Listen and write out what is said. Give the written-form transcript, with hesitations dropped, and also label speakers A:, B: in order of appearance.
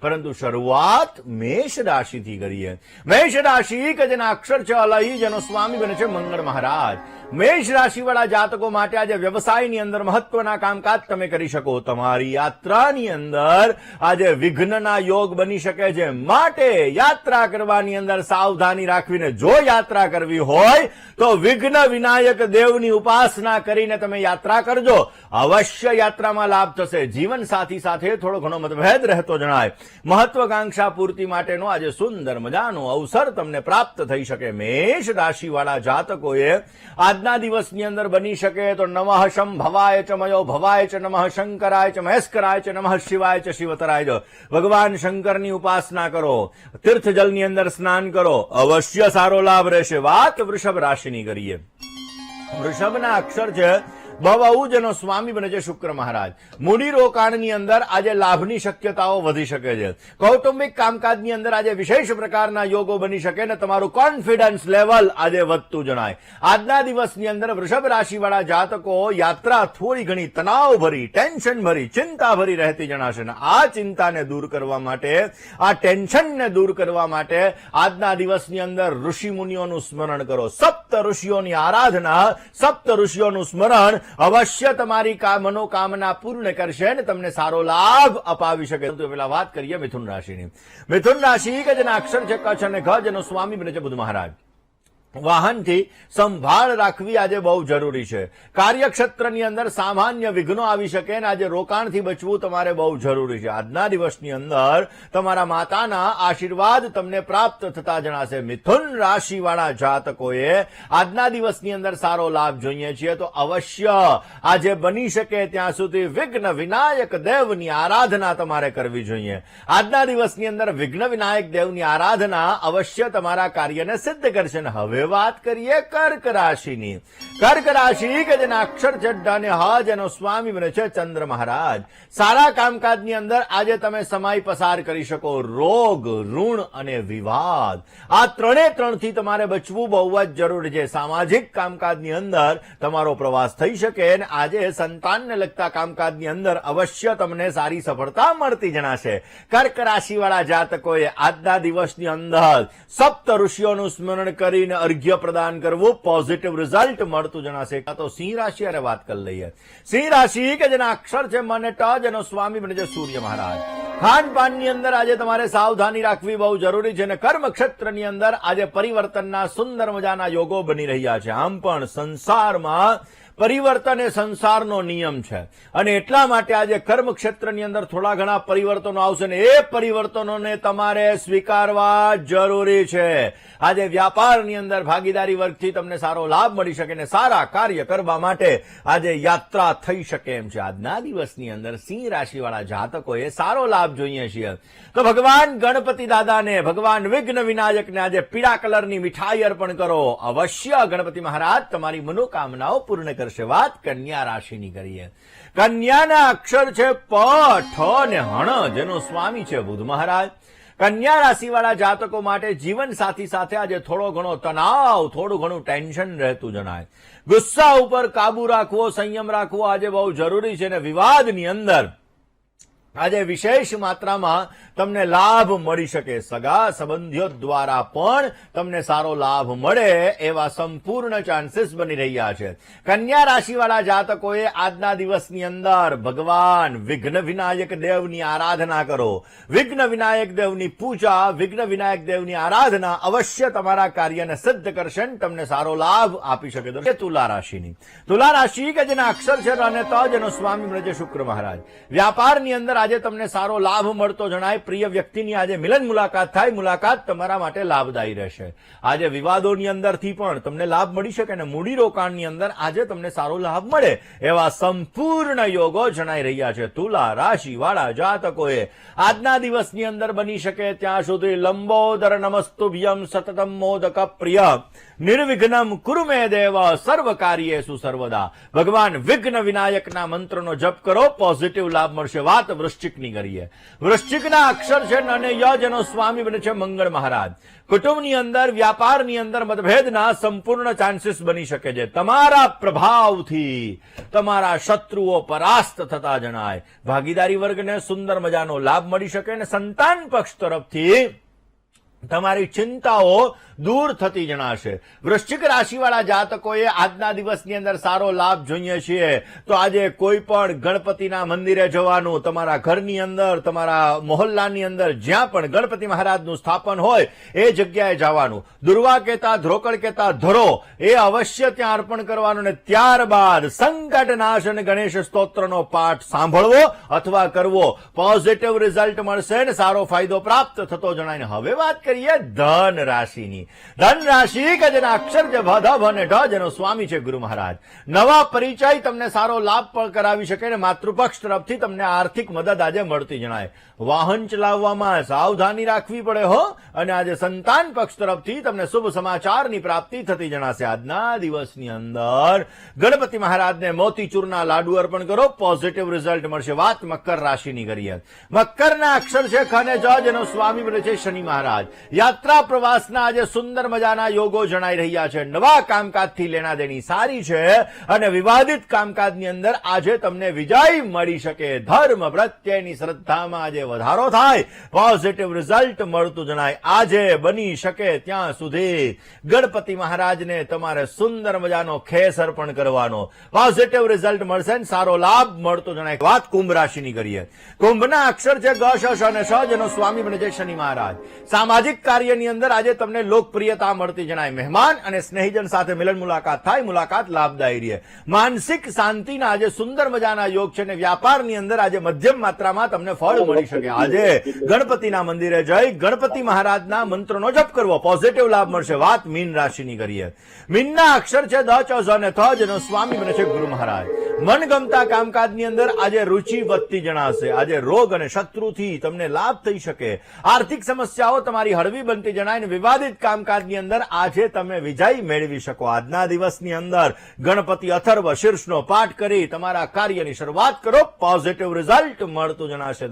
A: પરંતુ શરૂઆત મેષ રાશિથી કરીએ. મેષ રાશિ કે જેના અક્ષર છે અલહી, જેનો સ્વામી બને છે મંગળ મહારાજ. મેષ રાશિવાળા જાતકો માટે આજે વ્યવસાયની અંદર મહત્વના કામકાજ તમે કરી શકો. તમારી યાત્રાની અંદર આજે વિઘ્નના યોગ બની શકે છે, માટે યાત્રા કરવાની અંદર સાવધાની રાખવીને જો યાત્રા કરવી હોય તો વિઘ્ન વિનાયક દેવની ઉપાસના કરીને તમે યાત્રા કરજો. અવશ્ય યાત્રામાં લાભ થશે. જીવન સાથી સાથે થોડો ઘણો મતભેદ રહેતો જણાય. મહત્વાકાંક્ષા પૂર્તિ માટેનો આજે સુંદર મજાનો અવસર તમને પ્રાપ્ત થઈ શકે. મેષ રાશિવાળા જાતકોએ આજના દિવસની અંદર બની શકે તો નમઃ શંભવાય ચ મયો ભવાય ચ નમઃ શંકરાય ચ મહેશ્કરાય ચ નમઃ શિવાય ચ શિવતરાય ચ ભગવાન શંકરની ઉપાસના કરો, તીર્થ જલની અંદર સ્નાન કરો, અવશ્ય સારો લાભ રહેશે. વાત વૃષભ રાશિની કરીએ. વૃષભના અક્ષર છે ભવ, જેનો સ્વામી બને છે શુક્ર મહારાજ. મૂડી રોકાણની અંદર આજે લાભની શક્યતાઓ વધી શકે છે. કૌટુંબિક કામકાજની અંદર આજે વિશેષ પ્રકારના યોગો બની શકે ને તમારું કોન્ફિડન્સ લેવલ આજે વધતું જણાય. આજના દિવસની અંદર વૃષભ રાશિવાળા જાતકો યાત્રા થોડી ઘણી તણાવ ભરી, ટેન્શન ભરી, ચિંતા ભરી રહેતી જણાશે. ને આ ચિંતાને દૂર કરવા માટે, આ ટેન્શનને દૂર કરવા માટે આજના દિવસની અંદર ઋષિ મુનિઓનું સ્મરણ કરો. સપ્ત ઋષિઓની આરાધના, સપ્ત ઋષિઓનું સ્મરણ અવશ્ય તમારી મનોકામના પૂર્ણ કરશે અને તમને સારો લાભ અપાવી શકે. તો પેલા વાત કરીએ મિથુન રાશિની. મિથુન રાશિ કે જેના અક્ષર છે કચ્છ અને ઘ, જેનો સ્વામી બને છે બુધ મહારાજ. વાહનથી સંભાળ રાખવી આજે બહુ જરૂરી છે. કાર્યક્ષેત્રની અંદર સામાન્ય વિઘ્નો આવી શકે અને આજે રોકાણથી બચવું તમારે બહુ જરૂરી છે. આજના દિવસની અંદર તમારા માતાના આશીર્વાદ તમને પ્રાપ્ત થતા જણાશે. મિથુન રાશિવાળા જાતકોએ આજના દિવસની અંદર સારો લાભ જોઈએ છીએ તો અવશ્ય આજે બની શકે ત્યાં સુધી વિઘ્ન વિનાયક દેવની આરાધના તમારે કરવી જોઈએ. આજના દિવસની અંદર વિઘ્ન વિનાયક દેવની આરાધના અવશ્ય તમારા કાર્યને સિદ્ધ કરશે. હવે વાત કરીએ કર્ક રાશિની. કર્ક રાશિ કે જેના અક્ષર છે ડ અને હ, જેનો સ્વામી બને છે ચંદ્ર મહારાજ. સારા કામકાજની અંદર આજે તમે સમય પસાર કરી શકો. રોગ, ઋણ અને વિવાદ, આ ત્રણથી તમારે બચવું બહુ જ જરૂરી છે. સામાજિક કામકાજની અંદર તમારો પ્રવાસ થઈ શકે અને આજે સંતાનને લગતા કામકાજની અંદર અવશ્ય તમને સારી સફળતા મળતી જણાશે. કર્ક રાશિવાળા જાતકોએ આજના દિવસની અંદર સપ્ત ઋષિઓનું સ્મરણ કરીને અર્ઘ્ય પ્રદાન કરવું, પોઝિટિવ રિઝલ્ટ મળતું જણાશે. તો સિંહ રાશિ અરે વાત કરી લઈએ. સિંહ રાશિ કે જેના અક્ષર છે મ અને ટ, જેનો સ્વામી બને છે સૂર્ય મહારાજ. ખાનપાનની અંદર આજે તમારે સાવધાની રાખવી બહુ જરૂરી છે અને કર્મ ક્ષેત્રની અંદર આજે પરિવર્તનના સુંદર મજાના યોગો બની રહ્યા છે. આમ પણ સંસારમાં પરિવર્તન એ સંસારનો નિયમ છે અને એટલા માટે આજે કર્મ ક્ષેત્રની અંદર થોડા ઘણા પરિવર્તનો આવશે ને એ પરિવર્તનોને તમારે સ્વીકારવા જરૂરી છે. આજે વ્યાપારની અંદર ભાગીદારી વર્ગથી તમને સારો લાભ મળી શકે ને સારા કાર્ય કરવા માટે આજે યાત્રા થઈ શકે એમ છે. આજના દિવસની અંદર સિંહ રાશિવાળા જાતકોએ સારો લાભ જોઈએ છીએ તો ભગવાન ગણપતિ દાદાને, ભગવાન વિઘ્ન વિનાયકને આજે પીળા કલરની મીઠાઈ અર્પણ કરો. અવશ્ય ગણપતિ મહારાજ તમારી મનોકામનાઓ પૂર્ણ કરશે. વાત કન્યા રાશિની કરીએ. કન્યાના અક્ષર છે પ, ઠ અને હણ, જેનો સ્વામી છે બુધ મહારાજ. કન્યા રાશિવાળા જાતકો માટે જીવન સાથી સાથે આજે થોડો ઘણો તણાવ, થોડું ઘણું ટેન્શન રહેતું જણાય. ગુસ્સા ઉપર કાબુ રાખવો, સંયમ રાખવો આજે બહુ જરૂરી છે અને વિવાદની અંદર આજે વિશેષ માત્રામાં તમને લાભ મળી શકે. સગા સંબંધીઓ દ્વારા પણ તમને સારો લાભ મળે એવા સંપૂર્ણ ચાન્સીસ બની રહ્યા છે. કન્યા રાશિવાળા જાતકોએ આજના દિવસની અંદર ભગવાન વિઘ્ન વિનાયક દેવની આરાધના કરો. વિઘ્ન વિનાયક દેવની પૂજા, વિઘ્ન વિનાયક દેવની આરાધના અવશ્ય તમારા કાર્યને સિદ્ધ કરશે, તમને સારો લાભ આપી શકે. તો તુલા રાશિની. તુલા રાશિ કે જેના અક્ષર છે ર અને ત, જેનો સ્વામી બને છે શુક્ર મહારાજ. વ્યાપારની અંદર આજે તમને સારો લાભ મળતો જણાય. પ્રિય વ્યક્તિની આજે મિલન મુલાકાત થાય. મુલાકાત તમારા માટે લાભદાયી રહેશે. આજે વિવાદોની અંદરથી પણ તમને લાભ મળી શકે અને મૂડી રોકાણની અંદર આજે તમને સારો લાભ મળે એવા સંપૂર્ણ યોગો જણાઈ રહ્યા છે. તુલા રાશિવાળા જાતકોએ આજના દિવસની અંદર બની શકે ત્યાં સુધી લંબોદર નમસ્તુભ્યમ સતતમ મોદક પ્રિય નિર્વિઘ્નમ કુરુ મે દેવ સર્વ કાર્યેષુ સર્વદા. ભગવાન વિઘ્ન વિનાયકના મંત્રનો જપ કરો, પોઝિટિવ લાભ મળશે. વાત વૃશ્ચિકની કરીએ. વૃશ્ચિકના અક્ષર છે ન અને ય, જેનો સ્વામી બને છે મંગળ મહારાજ. કુટુંબની અંદર, વ્યાપારની અંદર મતભેદના સંપૂર્ણ ચાન્સીસ બની શકે છે. તમારા પ્રભાવથી તમારા શત્રુઓ પરાસ્ત થતા જણાય. ભાગીદારી વર્ગને સુંદર મજાનો લાભ મળી શકે અને સંતાન પક્ષ તરફથી તમારી ચિંતાઓ દૂર થતી જણાશે. વૃશ્ચિક રાશિવાળા જાતકોએ આજના દિવસની અંદર સારો લાભ જોઈએ છીએ તો આજે કોઈ પણ ગણપતિના મંદિરે જવાનું, તમારા ઘરની અંદર, તમારા મોહલ્લાની અંદર જ્યાં પણ ગણપતિ મહારાજનું સ્થાપન હોય એ જગ્યાએ જવાનું. દુર્વા કહેતા, ધ્રોકડ કહેતા ધરો એ અવશ્ય ત્યાં અર્પણ કરવાનું અને ત્યારબાદ સંકટનાશ અને ગણેશ સ્તોત્રનો પાઠ સાંભળવો અથવા કરવો. પોઝિટિવ રિઝલ્ટ મળશે અને સારો ફાયદો પ્રાપ્ત થતો જણાય. હવે વાત કરીએ ધન રાશિની. ધન રાશિ કે જેના અક્ષર છે ભ, ધ, ભ અને ઢ, જેનો સ્વામી છે ગુરુ મહારાજ. નવા પરિચય તમને સારો લાભ પણ કરાવી શકે અને માતૃપક્ષ તરફથી તમને આર્થિક મદદ આજે મળતી જણાય. વાહન ચલાવવામાં સાવધાની રાખવી પડે હો. અને આજે સંતાન પક્ષ તરફથી તમને શુભ સમાચારની પ્રાપ્તિ થતી જણાશે. આજના દિવસની અંદર ગણપતિ મહારાજને મોતીચૂરના લાડુ અર્પણ કરો, પોઝિટિવ રિઝલ્ટ મળશે. વાત મકર રાશિની કરીએ. મકરના અક્ષર છે ખ અને જ, જેનો સ્વામી બને છે શનિ મહારાજ. યાત્રા પ્રવાસના આજે સુંદર મજાના યોગો જણાઈ રહ્યા છે. નવા કામકાજથી લેણા દેણી સારી છે અને વિવાદિત કામકાજની અંદર આજે તમને વિજય મળી શકે. ધર્મ પ્રત્યેની શ્રદ્ધામાં આજે વધારો થાય, પોઝિટિવ રિઝલ્ટ મળતું જણાય. આજે બની શકે ત્યાં સુધી ગણપતિ મહારાજને તમારે સુંદર મજાનો ખેસ અર્પણ કરવાનો. પોઝિટિવ રિઝલ્ટ મળશે અને સારો લાભ મળતો જણાય. વાત કુંભ રાશિની કરીએ. કુંભના અક્ષર છે ગ, શ, શ અને શ, જેનો સ્વામી બને છે શનિ મહારાજ. સામાજિક કાર્યની અંદર આજે તમને લોકપ્રિયતા મળતી જણાય. મહેમાન અને સ્નેહીજન સાથે મિલન મુલાકાત થાય, મુલાકાત લાભદાયી રહે. માનસિક શાંતિના આજે સુંદર મજાના યોગ છે અને વ્યાપારની અંદર આજે મધ્યમ માત્રામાં તમને ફળ મળી શકે. આજે ગણપતિના મંદિરે જઈ ગણપતિ મહારાજના મંત્રનો જપ કરવો, પોઝિટિવ લાભ મળશે. વાત મીન રાશિની કરીએ. મીનના અક્ષર છે દ, ચ, ઝ અને થ, જેનો સ્વામી બને છે ગુરુ મહારાજ. મનગમતા કામકાજની અંદર આજે રુચિ વધતી જણાશે. આજે રોગ અને શત્રુથી તમને લાભ થઈ શકે. આર્થિક સમસ્યાઓ તમારી હળવી બનતી જણાય અને વિવાદિત કામકાજની અંદર આજે તમે વિજય મેળવી શકો. આજના દિવસની અંદર ગણપતિ અથર્વ શીર્ષનો પાઠ કરી તમારા કાર્યની શરૂઆત કરો, પોઝિટિવ રિઝલ્ટ મળતું જણાશે.